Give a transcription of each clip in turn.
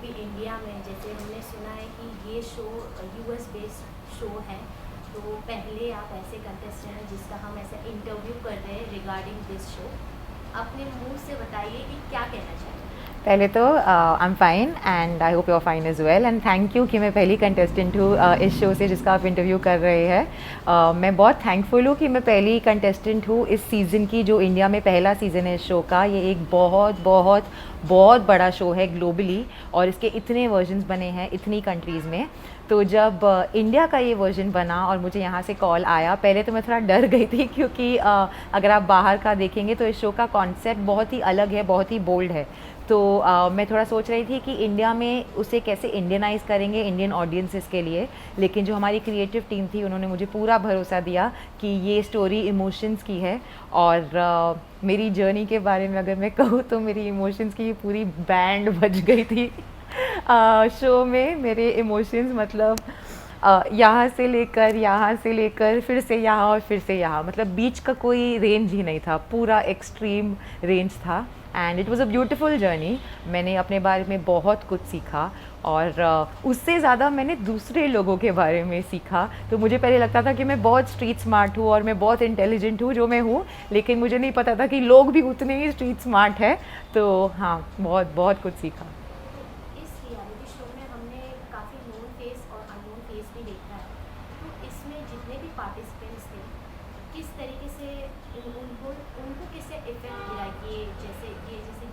अभी इंडिया में जैसे हमने सुना है कि ये शो यूएस बेस्ड शो है, तो पहले आप ऐसे कंटेस्टेंट हैं जिसका हम ऐसा इंटरव्यू कर रहे हैं रिगार्डिंग दिस शो, अपने मुंह से बताइए कि क्या कहना चाहिए। पहले तो I am fine and I hope you are fine as well and thank you कि मैं पहली कंटेस्टेंट हूँ इस शो से जिसका आप इंटरव्यू कर रहे हैं। मैं बहुत थैंकफुल हूँ कि मैं पहली कंटेस्टेंट हूँ इस सीज़न की, जो इंडिया में पहला सीज़न है इस शो का। ये एक बहुत बहुत बहुत बड़ा शो है ग्लोबली और इसके इतने वर्जन्स बने हैं इतनी कंट्रीज़ में। तो जब इंडिया का ये वर्जन बना और मुझे यहाँ से कॉल आया, पहले तो मैं थोड़ा डर गई थी क्योंकि अगर आप बाहर का देखेंगे तो इस शो का कॉन्सेप्ट बहुत ही अलग है, बहुत ही बोल्ड है। तो मैं थोड़ा सोच रही थी कि इंडिया में उसे कैसे इंडियनाइज़ करेंगे इंडियन ऑडियंसेस के लिए, लेकिन जो हमारी क्रिएटिव टीम थी उन्होंने मुझे पूरा भरोसा दिया कि ये स्टोरी इमोशंस की है। और मेरी जर्नी के बारे में अगर मैं कहूँ तो मेरी इमोशंस की पूरी बैंड बज गई थी शो में। मेरे इमोशंस मतलब यहाँ से लेकर फिर से यहाँ और फिर से यहाँ, मतलब बीच का कोई रेंज ही नहीं था, पूरा एक्सट्रीम रेंज था। And it was a beautiful journey. मैंने अपने बारे में बहुत कुछ सीखा और उससे ज़्यादा मैंने दूसरे लोगों के बारे में सीखा। तो मुझे पहले लगता था कि मैं बहुत स्ट्रीट स्मार्ट हूँ और मैं बहुत इंटेलिजेंट हूँ, जो मैं हूँ, लेकिन मुझे नहीं पता था कि लोग भी उतने ही स्ट्रीट स्मार्ट है। तो हाँ, बहुत बहुत कुछ सीखा। तो इस रियलिटी शो में हमने काफ़ी नोन फेस और अननोन फेस भी देखा है, तो इसमें जितने भी पार्टिसिपेंट्स थे किस तरीके से उनको उनको किससे इफेक्ट गिरा कि जैसे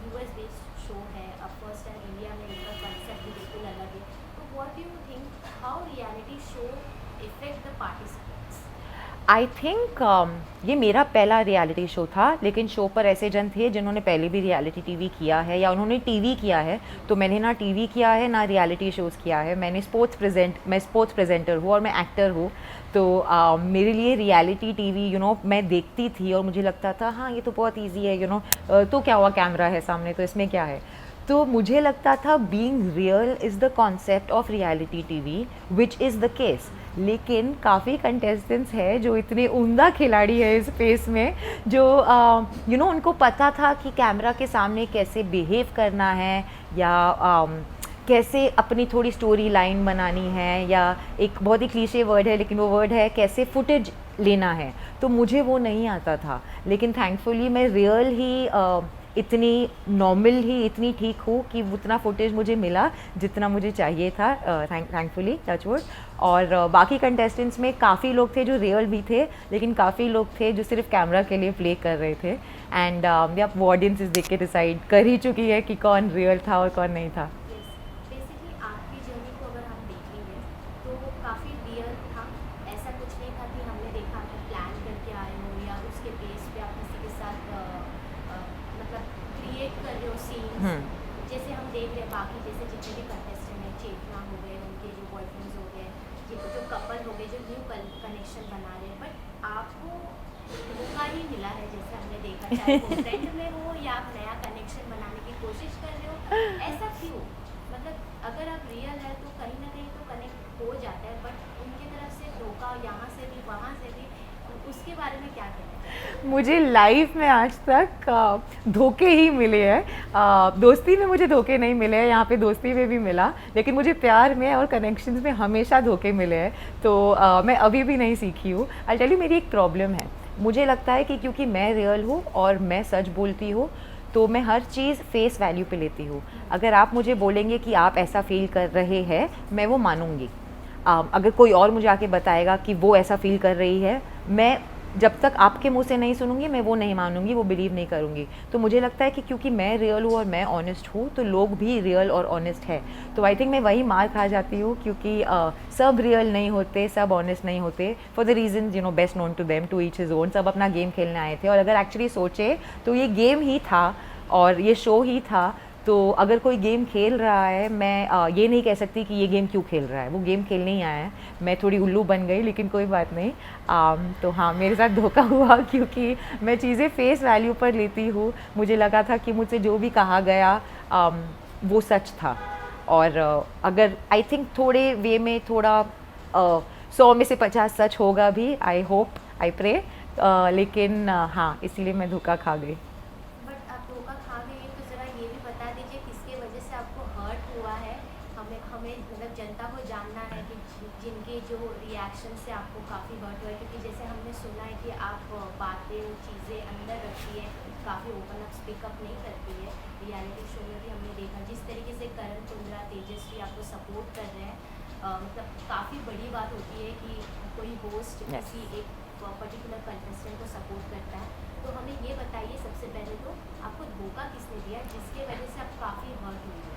यूएस बेस्ड शो है, अब फर्स्ट टाइम इंडिया में इनका कंसेप्ट भी बिल्कुल अलग है, तो what do you think how reality show effect the participants. I think ये मेरा पहला रियलिटी शो था, लेकिन शो पर ऐसे जन थे जिन्होंने पहले भी रियलिटी टीवी किया है या उन्होंने टीवी किया है। तो मैंने ना टीवी किया है ना रियलिटी शोज़ किया है। मैं स्पोर्ट्स प्रेजेंटर हूँ और मैं एक्टर हूँ। तो मेरे लिए रियलिटी टीवी मैं देखती थी और मुझे लगता था हाँ ये तो बहुत ईजी है, तो क्या हुआ, कैमरा है सामने तो इसमें क्या है। तो मुझे लगता था being real is the concept of reality TV, which is the case. लेकिन काफ़ी कंटेस्टेंट्स हैं जो इतने उम्दा खिलाड़ी है इस स्पेस में, जो उनको पता था कि कैमरा के सामने कैसे बिहेव करना है या कैसे अपनी थोड़ी स्टोरी लाइन बनानी है, या एक बहुत ही क्लीशे वर्ड है लेकिन वो वर्ड है कैसे फुटेज लेना है। तो मुझे वो नहीं आता था, लेकिन थैंकफुली मैं रियल ही इतनी नॉर्मल ही इतनी ठीक हूँ कि उतना फुटेज मुझे मिला जितना मुझे चाहिए था, थैंकफुली, टच वुड। और बाकी कंटेस्टेंट्स में काफ़ी लोग थे जो रियल भी थे, लेकिन काफ़ी लोग थे जो सिर्फ कैमरा के लिए प्ले कर रहे थे। एंड अब वो ऑडियंसेस देख के डिसाइड कर ही चुकी है कि कौन रियल था और कौन नहीं था। यस, बेसिकली आपकी जर्नी को अगर हम देखेंगे तो वो काफ़ी रियल था, ऐसा कुछ नहीं था कि हमने देखा आपको प्लान करके आए हो या उसके बेस पे आप किसी के साथ मतलब क्रिएट कर रहे हो सीन्स। जैसे हम देख रहे हैं बाकी जैसे जितने भी कंटेस्टेंट हैं, चेतना हो गए, उनके जो बॉयफ्रेंड्स हो गए, ये जो कपल हो गए जो न्यू कनेक्शन बना रहे हैं, बट आपको धोखा ही मिला है जैसे हमने देखा, चाहे वो फ्रेंड में हो या आप नया कनेक्शन बनाने की कोशिश कर रहे हो, ऐसा क्यों। मतलब अगर आप रियल है तो कहीं ना कहीं तो कनेक्ट हो जाता है, बट उनकी तरफ से धोखा यहाँ से भी वहाँ से भी, उसके बारे में क्या कहना चाहिए। मुझे लाइफ में आज तक धोखे ही मिले हैं। दोस्ती में मुझे धोखे नहीं मिले हैं, यहाँ पे दोस्ती में भी मिला, लेकिन मुझे प्यार में और कनेक्शंस में हमेशा धोखे मिले हैं। तो मैं अभी भी नहीं सीखी हूँ। आई टेल यू, मेरी एक प्रॉब्लम है। मुझे लगता है कि क्योंकि मैं रियल हूँ और मैं सच बोलती हूँ, तो मैं हर चीज़ फेस वैल्यू पे लेती हूँ। अगर आप मुझे बोलेंगे कि आप ऐसा फील कर रहे हैं, मैं वो मानूंगी। अगर कोई और मुझे आके बताएगा कि वो ऐसा फील कर रही है, मैं जब तक आपके मुंह से नहीं सुनूंगी मैं वो नहीं मानूंगी, वो बिलीव नहीं करूंगी। तो मुझे लगता है कि क्योंकि मैं रियल हूँ और मैं ऑनेस्ट हूँ, तो लोग भी रियल और ऑनेस्ट है। तो आई थिंक मैं वही मार खा जाती हूँ, क्योंकि सब रियल नहीं होते, सब ऑनेस्ट नहीं होते, for the reason best known to them, to each his own. सब अपना गेम खेलने आए थे, और अगर एक्चुअली सोचे तो ये गेम ही था और ये शो ही था। तो अगर कोई गेम खेल रहा है, मैं ये नहीं कह सकती कि ये गेम क्यों खेल रहा है, वो गेम खेलने ही आया है। मैं थोड़ी उल्लू बन गई, लेकिन कोई बात नहीं। तो हाँ, मेरे साथ धोखा हुआ क्योंकि मैं चीज़ें फेस वैल्यू पर लेती हूँ। मुझे लगा था कि मुझसे जो भी कहा गया वो सच था। और अगर आई थिंक थोड़े वे में थोड़ा 100 में से 50 सच होगा भी, आई होप, आई प्रे। लेकिन हाँ, इसीलिए मैं धोखा खा गई। बट आप धोखा खा गए तो ज़रा ये भी बता दीजिए किसके वजह से आपको हर्ट हुआ है हमें मतलब जनता को जानना है कि जिनके जो रिएक्शन से आपको काफ़ी हर्ट हुआ है, क्योंकि जैसे हमने सुना है कि आप बातें और चीज़ें अंदर रखती है, काफ़ी ओपन अप स्पीकअप नहीं करती है। रियलिटी शो में भी हमने देखा जिस तरीके से करण कुंद्रा, तेजस्वी आपको सपोर्ट कर रहे हैं, मतलब काफ़ी बड़ी बात होती है कि कोई होस्ट Yes. किसी एक पर्टिकुलर कंटेस्टेंट को सपोर्ट करता है। तो हमें ये बताइए सबसे पहले तो आपको धोखा किसने दिया जिसके वजह से आप काफ़ी हर्ट हुई हो?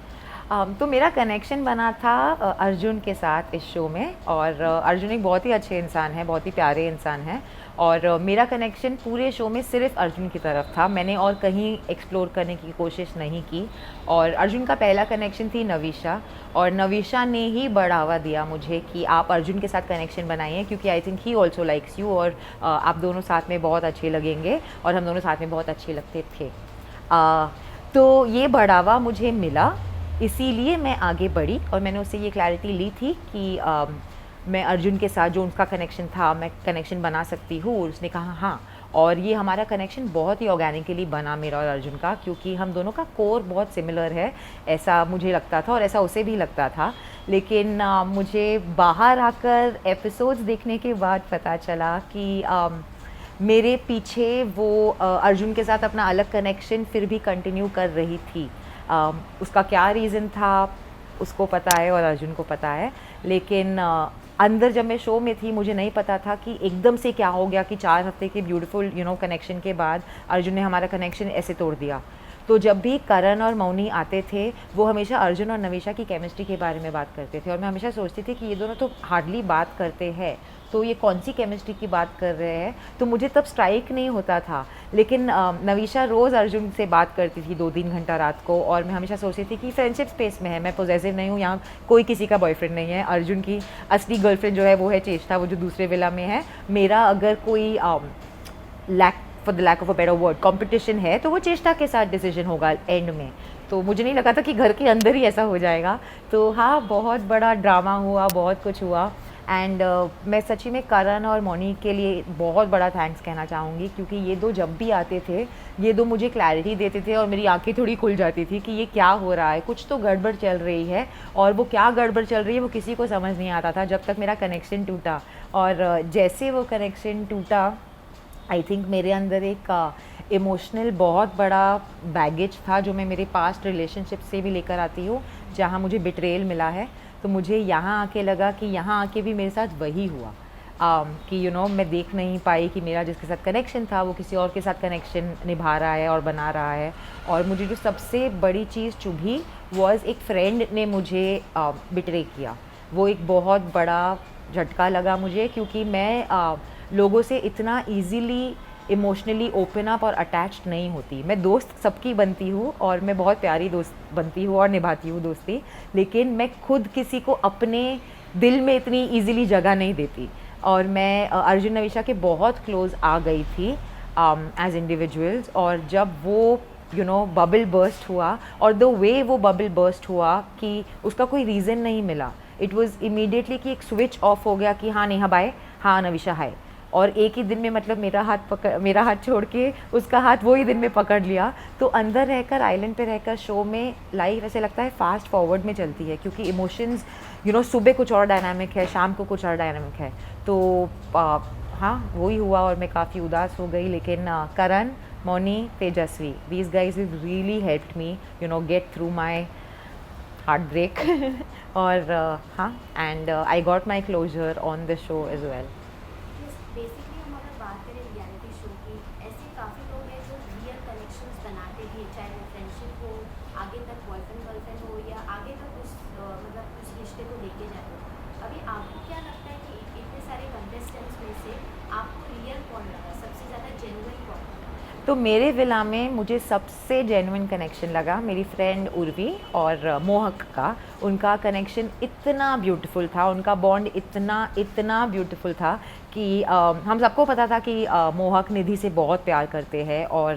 तो मेरा कनेक्शन बना था अर्जुन के साथ इस शो में, और अर्जुन एक बहुत ही अच्छे इंसान है, बहुत ही प्यारे इंसान हैं, और मेरा कनेक्शन पूरे शो में सिर्फ अर्जुन की तरफ था। मैंने और कहीं एक्सप्लोर करने की कोशिश नहीं की। और अर्जुन का पहला कनेक्शन थी नवीशा, और नवीशा ने ही बढ़ावा दिया मुझे कि आप अर्जुन के साथ कनेक्शन बनाइए, क्योंकि I think he also likes you, और आप दोनों साथ में बहुत अच्छे लगेंगे, और हम दोनों साथ में बहुत अच्छे लगते थे। तो ये बढ़ावा मुझे मिला, इसीलिए मैं आगे बढ़ी, और मैंने उससे ये क्लैरिटी ली थी कि मैं अर्जुन के साथ जो उनका कनेक्शन था, मैं कनेक्शन बना सकती हूँ। उसने कहा हाँ, और ये हमारा कनेक्शन बहुत ही ऑर्गेनिकली बना, मेरा और अर्जुन का, क्योंकि हम दोनों का कोर बहुत सिमिलर है, ऐसा मुझे लगता था और ऐसा उसे भी लगता था। लेकिन मुझे बाहर आकर एपिसोड्स देखने के बाद पता चला कि मेरे पीछे वो अर्जुन के साथ अपना अलग कनेक्शन फिर भी कंटिन्यू कर रही थी। उसका क्या रीज़न था उसको पता है और अर्जुन को पता है, लेकिन अंदर जब मैं शो में थी मुझे नहीं पता था कि एकदम से क्या हो गया कि 4 हफ्ते के ब्यूटीफुल कनेक्शन के बाद अर्जुन ने हमारा कनेक्शन ऐसे तोड़ दिया। तो जब भी करण और मौनी आते थे वो हमेशा अर्जुन और नवीशा की केमिस्ट्री के बारे में बात करते थे, और मैं हमेशा सोचती थी कि ये दोनों तो हार्डली बात करते हैं, तो ये कौन सी केमिस्ट्री की बात कर रहे हैं। तो मुझे तब स्ट्राइक नहीं होता था, लेकिन नवीशा रोज़ अर्जुन से बात करती थी 2-3 घंटा रात को, और मैं हमेशा सोचती थी कि फ्रेंडशिप स्पेस में है, मैं पॉजेसिव नहीं हूँ, यहाँ कोई किसी का बॉयफ्रेंड नहीं है। अर्जुन की असली गर्लफ्रेंड जो है वो है चेष्टा, वो जो दूसरे विला में है। मेरा अगर कोई for the lack of a better word competition है तो वो चेष्टा के साथ डिसीजन होगा एंड में। तो मुझे नहीं लगा था कि घर के अंदर ही ऐसा हो जाएगा। तो हाँ, बहुत बड़ा ड्रामा हुआ, बहुत कुछ हुआ, एंड मैं सच्ची में करण और मौनी के लिए बहुत बड़ा थैंक्स कहना चाहूँगी, क्योंकि ये दो जब भी आते थे ये दो मुझे क्लैरिटी देते थे, और मेरी आंखें थोड़ी खुल जाती थी कि ये क्या हो रहा है, कुछ तो गड़बड़ चल रही है, और वो क्या गड़बड़ चल रही है वो किसी को समझ नहीं आता था जब तक मेरा कनेक्शन टूटा। और जैसे वो कनेक्शन टूटा, आई थिंक मेरे अंदर एक इमोशनल बहुत बड़ा बैगेज था जो मैं मेरे पास्ट रिलेशनशिप से भी लेकर आती हूँ, जहाँ मुझे बिट्रेल मिला है। तो मुझे यहाँ आके लगा कि यहाँ आके भी मेरे साथ वही हुआ, कि मैं देख नहीं पाई कि मेरा जिसके साथ कनेक्शन था वो किसी और के साथ कनेक्शन निभा रहा है और बना रहा है। और मुझे जो सबसे बड़ी चीज़ चुभी वॉज एक फ्रेंड ने मुझे बिट्रे किया। वो एक बहुत बड़ा झटका लगा मुझे, क्योंकि मैं लोगों से इतना ईज़िली इमोशनली ओपन अप और अटैच्ड नहीं होती। मैं दोस्त सबकी बनती हूँ, और मैं बहुत प्यारी दोस्त बनती हूँ और निभाती हूँ दोस्ती, लेकिन मैं खुद किसी को अपने दिल में इतनी इजीली जगह नहीं देती। और मैं अर्जुन नवीशा के बहुत क्लोज आ गई थी एज इंडिविजुअल्स, और जब वो बबल बर्स्ट हुआ, और द वे वो बबल बर्स्ट हुआ कि उसका कोई रीज़न नहीं मिला, इट वाज इमीडिएटली कि एक स्विच ऑफ हो गया कि हाँ नेहा बाय, हाँ नवीशा हाय, और एक ही दिन में मतलब मेरा हाथ छोड़ के उसका हाथ वो ही दिन में पकड़ लिया। तो अंदर रहकर, आइलैंड पे रहकर शो में लाइफ ऐसे लगता है फास्ट फॉरवर्ड में चलती है, क्योंकि इमोशंस सुबह कुछ और डायनामिक है, शाम को कुछ और डायनामिक है। तो हाँ, वही हुआ, और मैं काफ़ी उदास हो गई। लेकिन करण, मौनी, तेजस्वी, these guys have really helped me get through my heartbreak और हाँ, and I got my closure on the show as well. Basically हम अगर बात करें रियलिटी शो की, ऐसे काफ़ी लोग हैं जो रियल कनेक्शंस बनाते भी, चाहे वो फ्रेंडशिप हो, आगे तक बॉयफ्रेंड गर्लफ्रेंड हो, या आगे तक मतलब उस रिश्ते को लेके जाते हो। अभी आपको क्या लगता है कि इतने सारे कंटेस्टेंट्स में से आपको रियल कौन लगा, सबसे ज़्यादा जेन्युइन कौन लगा? तो मेरे विला में मुझे सबसे जेन्युइन कनेक्शन लगा मेरी फ्रेंड उर्वी और मोहक का। उनका कनेक्शन इतना ब्यूटीफुल था, उनका बॉन्ड इतना ब्यूटीफुल था कि हम सबको पता था कि मोहक निधि से बहुत प्यार करते हैं, और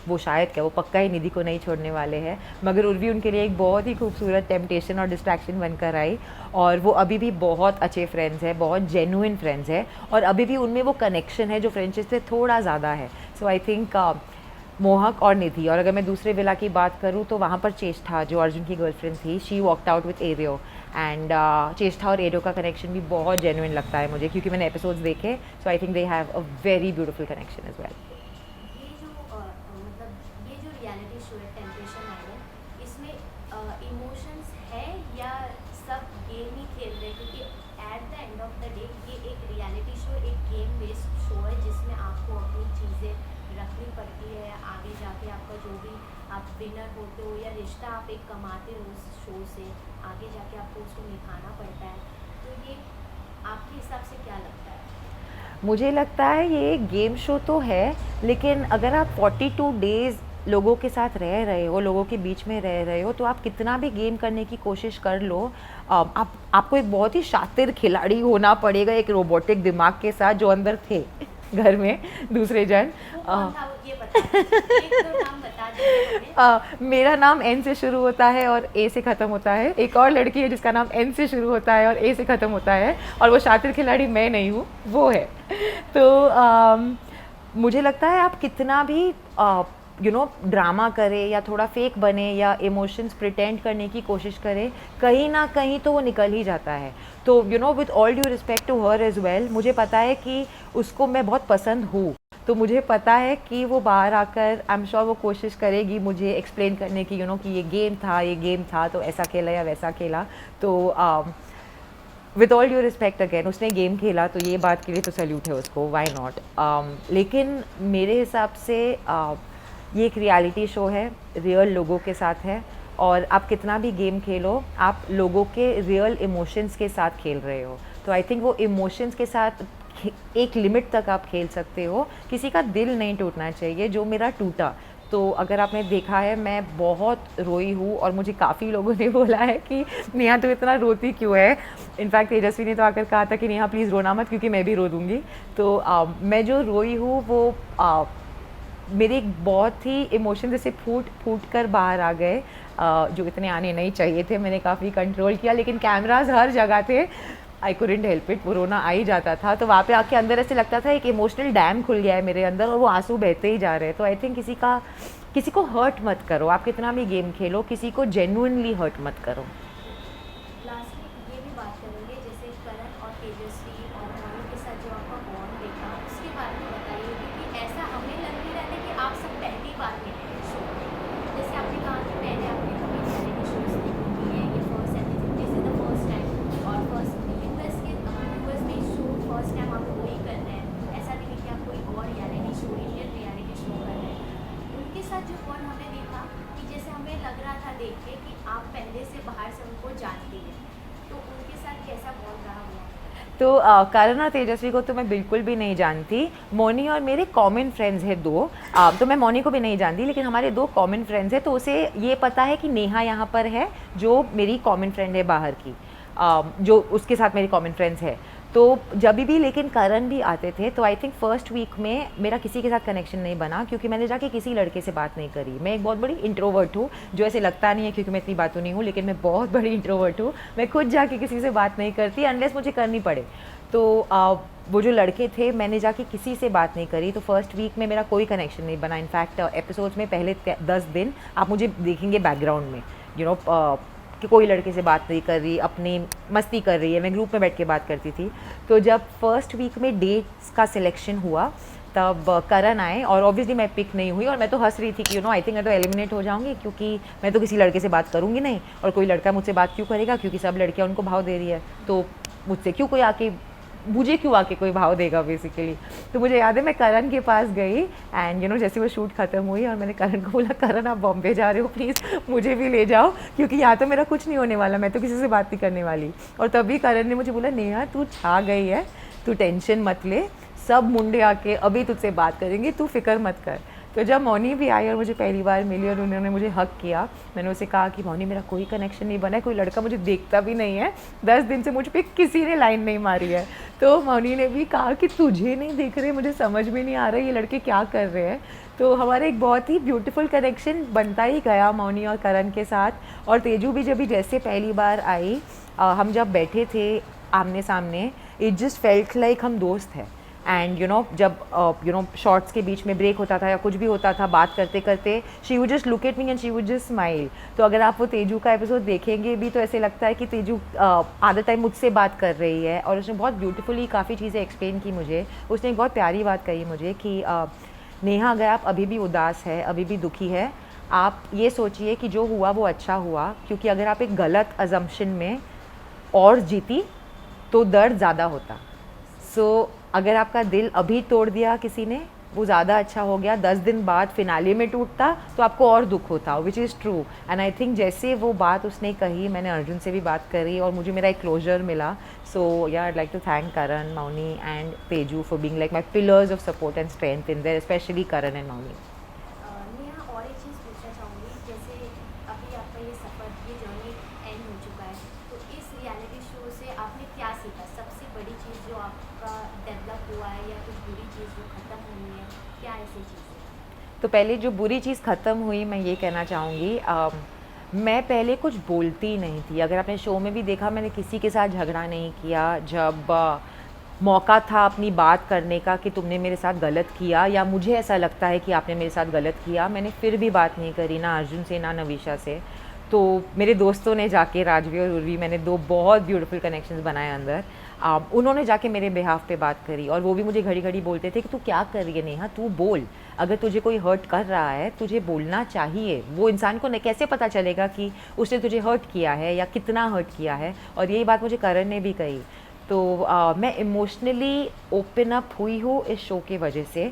वो शायद क्या, वो पक्का ही निधि को नहीं छोड़ने वाले हैं। मगर उर्वी उनके लिए एक बहुत ही खूबसूरत टेम्पटेशन और डिस्ट्रैक्शन बनकर आई, और वो अभी भी बहुत अच्छे फ्रेंड्स हैं, बहुत जेन्युइन फ्रेंड्स हैं, और अभी भी उनमें वो कनेक्शन है जो फ्रेंडशिप से थोड़ा ज़्यादा है। सो आई थिंक मोहक और निधि। और अगर मैं दूसरे विला की बात करूँ तो वहाँ पर चेष्टा जो अर्जुन की गर्लफ्रेंड थी, शी वॉकड आउट विथ एरियो। एंड चेष्टा और एरियो का कनेक्शन भी बहुत जेन्युइन लगता है मुझे, क्योंकि मैंने एपिसोड्स देखे। So I think they have a very beautiful connection as well. ये जो मतलब ये जो रियलिटी शो है टेम्पटेशन आइलैंड, इसमें इमोशंस है या सब गेम ही खेल रहे हैं? क्योंकि at the end of the day ये एक रियलिटी शो, एक गेम बेस्ड शो है जिसमें आपको अपनी चीज़ें रखनी पड़ती है। आगे जाके आपका जो भी आप विनर होते हो या रिश्ता आप एक कमाते हो उस शो से, आगे जाके आपको उसको निभाना पड़ता है। तो ये आपके हिसाब से क्या लगता है? मुझे लगता है ये एक गेम शो तो है, लेकिन अगर आप 42 डेज़ लोगों के साथ रह रहे हो, लोगों के बीच में रह रहे हो, तो आप कितना भी गेम करने की कोशिश कर लो, आपको एक बहुत ही शातिर खिलाड़ी होना पड़ेगा, एक रोबोटिक दिमाग के साथ जो अंदर थे घर में दूसरे जन। वो कौन था वो ये बता दीजिए, एक दो नाम बता दीजिए हमें। मेरा नाम एन से शुरू होता है और ए से ख़त्म होता है। एक और लड़की है जिसका नाम एन से शुरू होता है और ए से ख़त्म होता है, और वो शातिर खिलाड़ी मैं नहीं हूँ, वो है। तो मुझे लगता है आप कितना भी ड्रामा करे या थोड़ा फेक बने या इमोशंस प्रिटेंड करने की कोशिश करे, कहीं ना कहीं तो वो निकल ही जाता है। तो with all due respect to her as well, मुझे पता है कि उसको मैं बहुत पसंद हूँ, तो मुझे पता है कि वो बाहर आकर आई एम श्योर वो कोशिश करेगी मुझे एक्सप्लेन करने की, कि ये गेम था तो ऐसा खेला या वैसा खेला। तो with all due respect again, उसने गेम खेला तो ये बात के लिए तो सैल्यूट है उसको, वाई नॉट। लेकिन मेरे हिसाब से ये एक रियलिटी शो है, रियल लोगों के साथ है, और आप कितना भी गेम खेलो, आप लोगों के रियल इमोशंस के साथ खेल रहे हो। तो आई थिंक वो इमोशंस के साथ एक लिमिट तक आप खेल सकते हो, किसी का दिल नहीं टूटना चाहिए, जो मेरा टूटा। तो अगर आपने देखा है, मैं बहुत रोई हूँ और मुझे काफ़ी लोगों ने बोला है कि नेहा तो इतना रोती क्यों है। इनफैक्ट तेजस्वी ने तो आकर कहा था कि नेहा प्लीज़ रोना मत, क्योंकि मैं भी रो दूँगी। तो मैं जो रोई हूँ वो मेरे एक बहुत ही इमोशन जैसे फूट फूट कर बाहर आ गए, जो इतने आने नहीं चाहिए थे। मैंने काफ़ी कंट्रोल किया, लेकिन कैमराज हर जगह थे, आई कुडंट हेल्प इट, वो रोना आ ही जाता था। तो वहाँ पे आके अंदर ऐसे लगता था एक इमोशनल डैम खुल गया है मेरे अंदर और वो आंसू बहते ही जा रहे हैं। तो आई थिंक किसी को हर्ट मत करो, आप कितना भी गेम खेलो, किसी को जेन्युइनली हर्ट मत करो। लास्टली ये भी बात करेंगे, जैसे करण और तेजस्वी और मोनी के साथ जो आपका बॉन्ड देखा उसके बारे में बताइए, क्योंकि ऐसा हमें लग नहीं रहा था कि आप सब पहली बार मिले हैं शो में। जैसे आपने कहा कि पहले आपने कभी रियलिटी शोज नहीं की है, ये first episode, this is the first time, और यूएस में शो फर्स्ट टाइम आप वही कर रहे हैं। ऐसा नहीं कि आप कोई और reality show, Indian reality show कर रहे हैं। उनके साथ जो बॉन्ड हमने देखा कि जैसे हमें लग रहा था देख के कि आप पहले से बाहर से उनको जानती हैं, तो उनके साथ कैसा बॉन्ड रहा हुआ? तो करण और तेजस्वी को तो मैं बिल्कुल भी नहीं जानती। मोनी और मेरे कॉमन फ्रेंड्स हैं दो, तो मैं मोनी को भी नहीं जानती, लेकिन हमारे दो कॉमन फ्रेंड्स हैं, तो उसे ये पता है कि नेहा यहाँ पर है, जो मेरी कॉमन फ्रेंड है बाहर की, जो उसके साथ मेरी कॉमन फ्रेंड्स है। तो जब भी लेकिन करण भी आते थे, तो आई थिंक फर्स्ट वीक में मेरा किसी के साथ कनेक्शन नहीं बना, क्योंकि मैंने जाके किसी लड़के से बात नहीं करी। मैं एक बहुत बड़ी इंट्रोवर्ट हूँ, जो ऐसे लगता नहीं है क्योंकि मैं इतनी बातों नहीं हूँ, लेकिन मैं बहुत बड़ी इंट्रोवर्ट हूँ। मैं खुद जाके किसी से बात नहीं करती अनलेस मुझे करनी पड़े। तो वो जो लड़के थे, मैंने जाके किसी से बात नहीं करी, तो फर्स्ट वीक में मेरा कोई कनेक्शन नहीं बना। इनफैक्ट एपिसोड्स में पहले 10 दिन आप मुझे देखेंगे बैकग्राउंड में, कि कोई लड़के से बात नहीं कर रही, अपनी मस्ती कर रही है, मैं ग्रुप में बैठ के बात करती थी। तो जब फर्स्ट वीक में डेट्स का सिलेक्शन हुआ, तब करण आए और ऑब्वियसली मैं पिक नहीं हुई, और मैं तो हंस रही थी कि आई थिंक मैं तो एलिमिनेट हो जाऊंगी, क्योंकि मैं तो किसी लड़के से बात करूंगी नहीं, और कोई लड़का मुझसे बात क्यों करेगा, क्योंकि सब लड़कियां उनको भाव दे रही है, तो मुझसे क्यों कोई आके मुझे क्यों आके कोई भाव देगा बेसिकली। तो मुझे याद है मैं करण के पास गई एंड जैसे वो शूट ख़त्म हुई और मैंने करण को बोला, करण आप बॉम्बे जा रहे हो, प्लीज़ मुझे भी ले जाओ, क्योंकि यहाँ तो मेरा कुछ नहीं होने वाला, मैं तो किसी से बात नहीं करने वाली। और तभी करण ने मुझे बोला, नेहा तू छा गई है, तू टेंशन मत ले, सब मुंडे आके अभी तुझसे बात करेंगे, तू फिक्र मत कर। तो जब मौनी भी आई और मुझे पहली बार मिली और उन्होंने मुझे हक किया, मैंने उसे कहा कि मौनी मेरा कोई कनेक्शन नहीं बना है, कोई लड़का मुझे देखता भी नहीं है, 10 दिन से मुझ पर किसी ने लाइन नहीं मारी है। तो मौनी ने भी कहा कि तुझे नहीं देख रहे, मुझे समझ में नहीं आ रहा ये लड़के क्या कर रहे हैं। तो हमारा एक बहुत ही ब्यूटीफुल कनेक्शन बनता ही गया मौनी और करण के साथ। और तेजू भी जब भी जैसे पहली बार आई, हम जब बैठे थे आमने सामने, इट जस्ट फेल्ट लाइक हम दोस्त हैं। एंड जब शॉर्ट्स के बीच में ब्रेक होता था या कुछ भी होता था बात करते करते, she would just look at me and she would just smile. तो अगर आप वो तेजू का एपिसोड देखेंगे भी तो ऐसे लगता है कि तेजू आधा टाइम मुझसे बात कर रही है, और उसने बहुत ब्यूटीफुली काफ़ी चीज़ें एक्सप्लेन की मुझे। उसने एक बहुत प्यारी बात कही मुझे कि नेहा, अगर आप अभी भी उदास है, अभी भी दुखी है, आप ये सोचिए कि जो हुआ वो अच्छा हुआ, क्योंकि अगर आप एक गलत अजम्पशन में और जीती तो दर्द ज़्यादा होता। सो अगर आपका दिल अभी तोड़ दिया किसी ने, वो ज़्यादा अच्छा हो गया। 10 दिन बाद फिनाले में टूटता तो आपको और दुख होता, which is true. And I think जैसे वो बात उसने कही, मैंने अर्जुन से भी बात करी और मुझे मेरा एक क्लोजर मिला। So yeah I like to thank Karan, Mouni and Teju for being like my pillars of support and strength in there, especially Karan and Mouni. Neha, और एक चीज़ पूछना चाहूँगी, जैसे अभी आपका ये सफ़र, ये जर्नी एंड हो चुका है, तो इस रियलिटी शो से आपने क्या सीखा? सबसे बड़ी चीज़ जो आपका डेवलप हुआ है, या कुछ बुरी चीज़ जो ख़त्म हुई है, क्या ऐसी चीज़ है? तो पहले जो बुरी चीज़ ख़त्म हुई, मैं ये कहना चाहूँगी, मैं पहले कुछ बोलती नहीं थी। अगर आपने शो में भी देखा, मैंने किसी के साथ झगड़ा नहीं किया। जब मौका था अपनी बात करने का कि तुमने मेरे साथ गलत किया या मुझे ऐसा लगता है कि आपने मेरे साथ गलत किया, मैंने फिर भी बात नहीं करी, ना अर्जुन से ना नवीशा से। तो मेरे दोस्तों ने जाके, राजवी और उर्वी, मैंने 2 बहुत ब्यूटीफुल कनेक्शंस बनाए अंदर। उन्होंने जाके मेरे बिहाफ पे बात करी, और वो भी मुझे घड़ी घड़ी बोलते थे कि तू क्या कर रही है नेहा, तू बोल। अगर तुझे कोई हर्ट कर रहा है, तुझे बोलना चाहिए। वो इंसान को कैसे पता चलेगा कि उसने तुझे हर्ट किया है या कितना हर्ट किया है। और यही बात मुझे करण ने भी कही। तो मैं इमोशनली ओपन अप हुई हूँ इस शो के वजह से।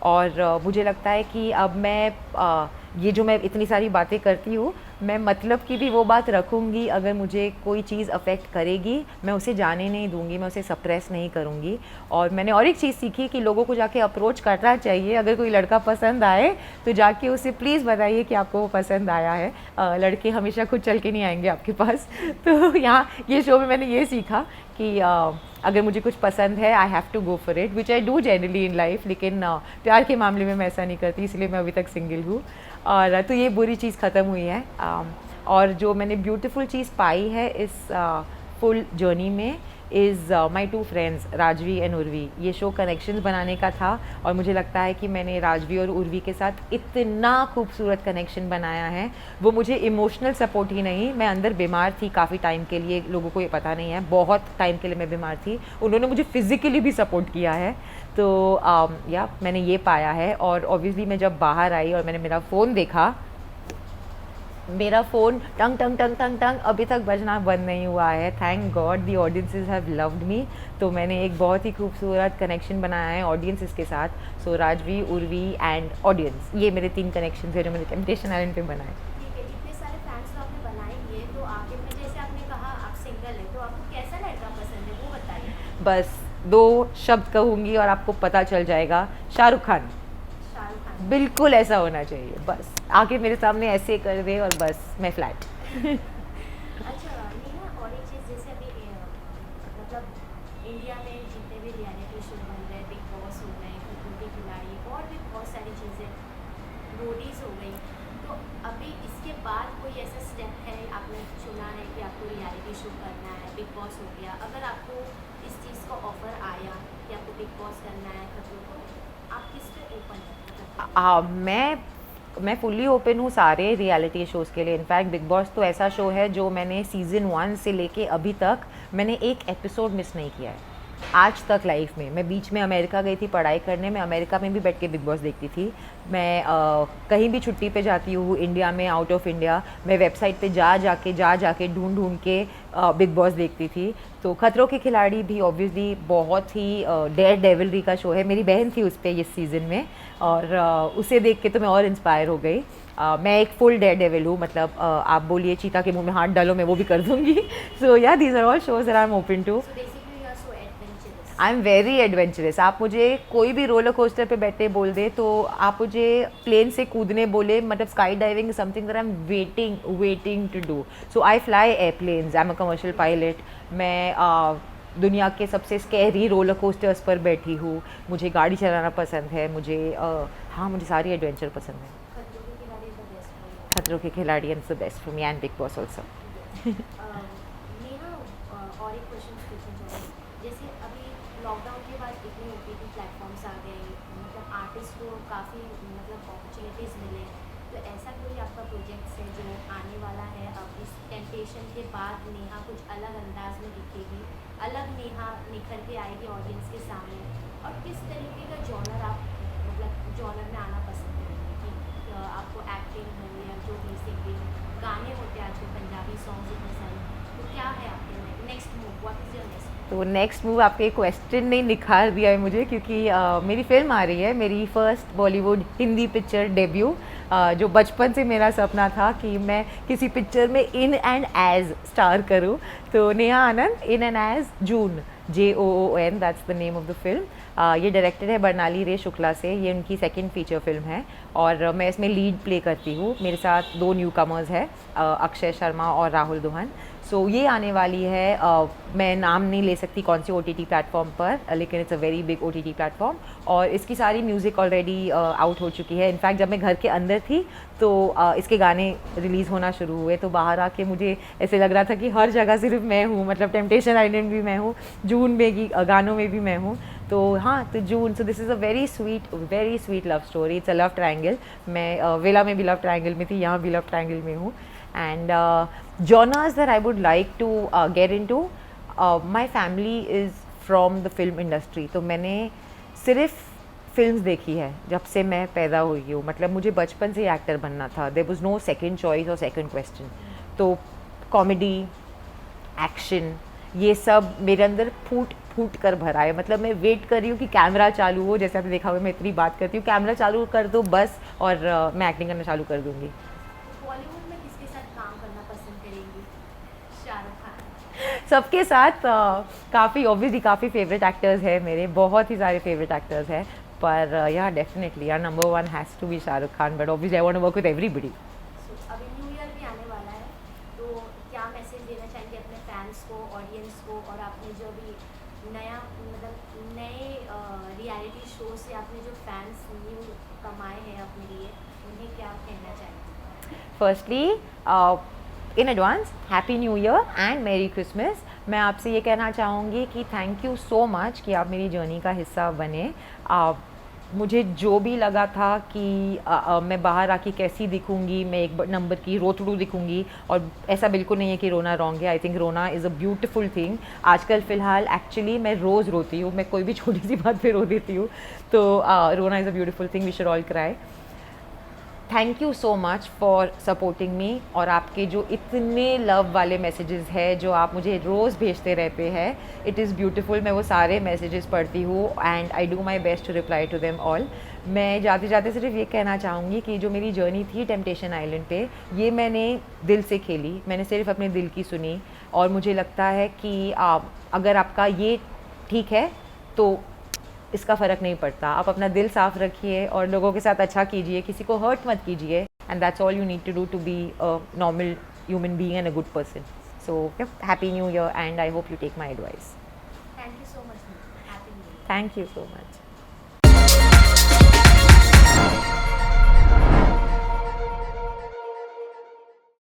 और मुझे लगता है कि अब मैं ये जो मैं इतनी सारी बातें करती हूँ, मैं मतलब की भी वो बात रखूँगी। अगर मुझे कोई चीज़ अफेक्ट करेगी, मैं उसे जाने नहीं दूँगी, मैं उसे सप्रेस नहीं करूँगी। और मैंने और एक चीज़ सीखी कि लोगों को जाके अप्रोच करना चाहिए। अगर कोई लड़का पसंद आए तो जाके उसे प्लीज़ बताइए कि आपको वो पसंद आया है। लड़के हमेशा खुद चल के नहीं आएंगे आपके पास। तो यहाँ ये शो में मैंने ये सीखा कि अगर मुझे कुछ पसंद है, I have to go for it, which I do generally in life. लेकिन प्यार के मामले में मैं ऐसा नहीं करती, इसलिए मैं अभी तक सिंगल हूँ। और तो ये बुरी चीज़ ख़त्म हुई है। और जो मैंने ब्यूटीफुल चीज़ पाई है इस फुल जर्नी में is my 2 friends, Rajvi and Urvi. ये शो कनेक्शंस बनाने का था, और मुझे लगता है कि मैंने राजवी और उर्वी के साथ इतना खूबसूरत कनेक्शन बनाया है। वो मुझे इमोशनल सपोर्ट ही नहीं, मैं अंदर बीमार थी काफ़ी टाइम के लिए, लोगों को ये पता नहीं है, बहुत टाइम के लिए मैं बीमार थी। उन्होंने मुझे फिज़िकली भी सपोर्ट किया है। तो या मैंने ये पाया है। और ऑब्वियसली मैं जब बाहर आई और मैंने मेरा फ़ोन देखा, मेरा फ़ोन टंग टंग टंग टंग टंग अभी तक बजना बंद नहीं हुआ है। Thank God the audiences have loved me. तो मैंने एक बहुत ही खूबसूरत कनेक्शन बनाया है ऑडियंसेस के साथ। सो राजवी, उर्वी एंड ऑडियंस, ये मेरे 3 कनेक्शन है जो मैंने टेम्पटेशन आइलैंड पे बनाए। ठीक है, इतने सारे फैंस तो आपने बनाए ही है, तो आगे में जैसे आपने कहा आप सिंगल है, तो आपको कैसा लड़का पसंद है वो बताइए। बस 2 शब्द कहूँगी और आपको पता चल जाएगा, शाहरुख खान। शाहरुख खान। बिल्कुल ऐसा होना चाहिए, बस आके मेरे सामने ऐसे कर दे और बस मैं फ्लैट। अच्छा नेहा, और एक चीज़, जैसे अभी मतलब इंडिया में जितने भी रियलिटी शो बन रहे हैं, बिग बॉस हो गए, खतरों के खिलाड़ी, और भी बहुत सारी चीज़ें, रोडीज हो गई, तो अभी इसके बाद कोई ऐसा स्टेप है आपने चुना है कि आपको रियलिटी शो करना है? बिग बॉस हो गया, अगर आपको इस चीज़ का ऑफर आया कि आपको बिग बॉस करना है, खतरों को, आप किस पे ओपन है? मैं फुल्ली ओपन हूँ सारे रियलिटी शोज़ के लिए। इनफैक्ट बिग बॉस तो ऐसा शो है जो मैंने सीज़न 1 से लेके अभी तक मैंने एक एपिसोड मिस नहीं किया है आज तक लाइफ में। मैं बीच में अमेरिका गई थी पढ़ाई करने, मैं अमेरिका में भी बैठ के बिग बॉस देखती थी। मैं कहीं भी छुट्टी पे जाती हूँ इंडिया में, आउट ऑफ इंडिया, मैं वेबसाइट पे जा जाके ढूंढ के बिग बॉस देखती थी। तो खतरों के खिलाड़ी भी ऑब्वियसली बहुत ही डेयर डेविलरी का शो है। मेरी बहन थी उस पर इस सीज़न में, और उसे देख के तो मैं और इंस्पायर हो गई। मैं एक फुल डेयर डेविल हूँ, मतलब आप बोलिए चीता के मुंह में हाथ डालो मैं वो भी कर दूँगी। So yeah these are all shows that I am open to. So basically you are so adventurous. I am very adventurous. आप मुझे कोई भी रोलर कोस्टर पे बैठे बोल दे, तो आप मुझे प्लेन से कूदने बोले, मतलब sky diving something that I am waiting to do. So I fly airplanes, I am a commercial pilot. मैं दुनिया के सबसे स्कैरी रोलर कोस्टर्स पर बैठी हूँ। मुझे गाड़ी चलाना पसंद है, मुझे सारी एडवेंचर पसंद है। खतरों के खिलाड़ी is the best for you. खतरों के खिलाड़ी and the best for me and big boss also. Neha, और एक क्वेश्चन पूछना चाहूँगी जैसे अभी लॉकडाउन के बाद इतनी ओटीटी प्लेटफॉर्म्स आ गए, मतलब आर्टिस्ट को काफ़ी मतलब अपॉर्चुनिटीज़ मिले, तो ऐसा कोई आपका प्रोजेक्ट्स है जो आने वाला है? अब इस टेम्पटेशन के बाद नेहा कुछ अलग अंदाज में दिखेगी, अलग नेहा निखर के आएगी ऑडियंस के सामने, और किस तरीके का जॉनर आप मतलब जॉनर में आना पसंद करेंगे कि आपको एक्टिंग हो या जो भी सिंगिंग गाने होते हैं आजकल पंजाबी सॉन्ग्स इतने सारे, तो क्या है आपके next move, what is your next? तो नेक्स्ट मूव आपके क्वेश्चन ने निखार दिया है मुझे, क्योंकि मेरी फिल्म आ रही है, मेरी first Bollywood Hindi picture debut, जो बचपन से मेरा सपना था कि मैं किसी पिक्चर में इन एंड एज स्टार करूं। तो Neha Anand in and as June, JOON, that's the name of the film. ये डायरेक्टेड है बरनाली रे शुक्ला से, ये उनकी सेकंड फीचर फिल्म है और मैं इसमें लीड प्ले करती हूँ। मेरे साथ 2 न्यू कमर्स है, अक्षय शर्मा और राहुल दुहन। सो ये आने वाली है, मैं नाम नहीं ले सकती कौन सी OTT प्लेटफॉर्म पर, लेकिन it's a very big OTT platform और इसकी सारी म्यूज़िक ऑलरेडी आउट हो चुकी है। इनफैक्ट जब मैं घर के अंदर थी तो इसके गाने रिलीज़ होना शुरू हुए, तो बाहर आके मुझे ऐसे लग रहा था कि हर जगह सिर्फ मैं हूँ, मतलब टेम्पटेशन आइलैंड भी मैं हूँ, जून में भी गानों में भी मैं हूँ। तो हाँ, तो June, so this is a very sweet love story, it's a love triangle. मैं वेला में भी लव ट्रायंगल में थी, यहाँ भी लव ट्रायंगल में हूँ। And genres that I would like to get into, my family is from the film industry, तो मैंने सिर्फ फिल्म्स देखी है जब से मैं पैदा हुई हूँ, मतलब मुझे बचपन से ही एक्टर बनना था, there was no second choice और सेकंड क्वेश्चन। तो कॉमेडी, एक्शन, ये सब मेरे अंदर फूट फूट कर भरा है, मतलब मैं वेट कर रही हूँ कि कैमरा चालू हो, जैसे आपने देखा होगा मैं इतनी बात करती हूँ, कैमरा चालू कर दो बस और मैं एक्टिंग करना चालू कर दूँगी। बॉलीवुड में किसके साथ काम करना पसंद करेंगी? शाहरुख खान? सबके साथ काफ़ी ऑब्वियसली काफ़ी फेवरेट एक्टर्स हैं मेरे, बहुत ही सारे फेवरेट एक्टर्स हैं, पर या डेफिनेटली यार number 1 has to be Shahrukh Khan, but obviously I want to work with everybody. So, अभी न्यू ईयर भी आने वाला है, तो क्या मैसेज देना चाहेंगे अपने फैंस को, ऑडियंस को, और आपने जो भी नया मतलब नए रियलिटी शो से आपने जो फैंस न्यू कमाए हैं अपने लिए, उन्हें क्या कहना चाहेंगे? Firstly in advance happy new year and मेरी क्रिसमस। मैं आपसे ये कहना चाहूँगी कि थैंक यू सो मच कि आप मेरी जर्नी का हिस्सा बने। मुझे जो भी लगा था कि मैं बाहर आके कैसी दिखूंगी, मैं एक नंबर की रोतड़ू दिखूंगी, और ऐसा बिल्कुल नहीं है कि रोना रॉन्ग है। आई थिंक रोना इज़ अ ब्यूटिफुल थिंग। आजकल फ़िलहाल एक्चुअली मैं रोज़ रोती हूँ, मैं कोई भी छोटी सी बात पे रो देती हूँ, तो रोना is a beautiful thing, we should all cry. Thank you so much for supporting me, और आपके जो इतने लव वाले मैसेजेस हैं जो आप मुझे रोज़ भेजते रहते हैं, इट इज़ ब्यूटीफुल। मैं वो सारे मैसेजेस पढ़ती हूँ and I do my best to reply to them all. मैं जाते जाते सिर्फ ये कहना चाहूँगी कि जो मेरी जर्नी थी टेम्पटेशन आइलैंड पे, ये मैंने दिल से खेली, मैंने सिर्फ अपने दिल की सुनी, और मुझे लगता है कि अगर आपका ये ठीक है तो इसका फ़र्क नहीं पड़ता। आप अपना दिल साफ़ रखिए और लोगों के साथ अच्छा कीजिए, किसी को हर्ट मत कीजिए, and that's all you need to do to be a normal human being and a good person. So happy new year and I hope you take my advice. Thank you so much, happy new year. Thank you so much.